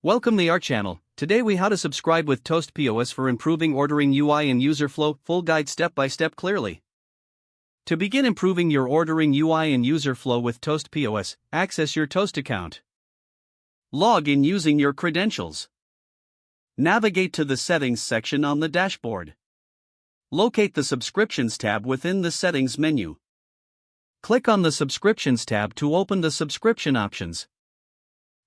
Welcome to our channel. Today we how to subscribe with Toast POS for improving ordering UI and user flow, full guide step by step clearly. To begin improving your ordering UI and user flow with Toast POS, access your Toast account. Log in using your credentials. Navigate to the Settings section on the dashboard. Locate the Subscriptions tab within the Settings menu. Click on the Subscriptions tab to open the subscription options.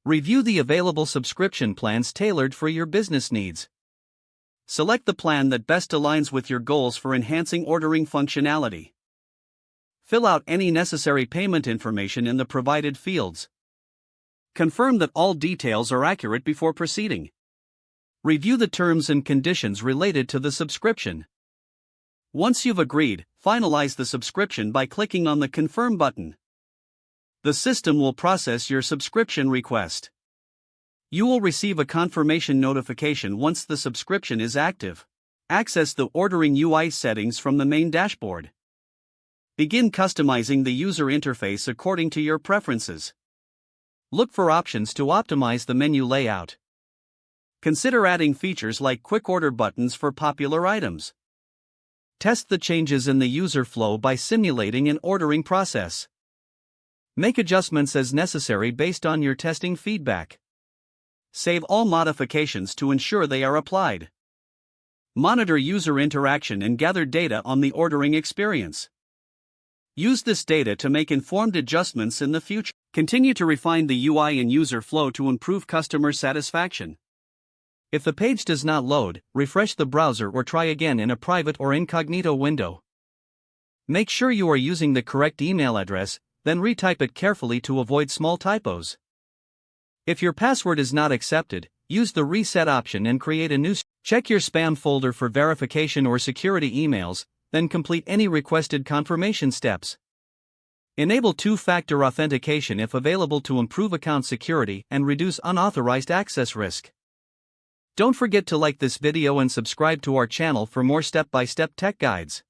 Review the available subscription plans tailored for your business needs. Select the plan that best aligns with your goals for enhancing ordering functionality. Fill out any necessary payment information in the provided fields. Confirm that all details are accurate before proceeding. Review the terms and conditions related to the subscription. Once you've agreed, finalize the subscription by clicking on the Confirm button. The system will process your subscription request. You will receive a confirmation notification once the subscription is active. Access the ordering UI settings from the main dashboard. Begin customizing the user interface according to your preferences. Look for options to optimize the menu layout. Consider adding features like quick order buttons for popular items. Test the changes in the user flow by simulating an ordering process. Make adjustments as necessary based on your testing feedback. Save all modifications to ensure they are applied. Monitor user interaction and gather data on the ordering experience. Use this data to make informed adjustments in the future. Continue to refine the UI and user flow to improve customer satisfaction. If the page does not load, refresh the browser or try again in a private or incognito window. Make sure you are using the correct email address, then retype it carefully to avoid small typos. If your password is not accepted, use the reset option and create a new. Check your spam folder for verification or security emails, then complete any requested confirmation steps. Enable two-factor authentication if available to improve account security and reduce unauthorized access risk. Don't forget to like this video and subscribe to our channel for more step-by-step tech guides.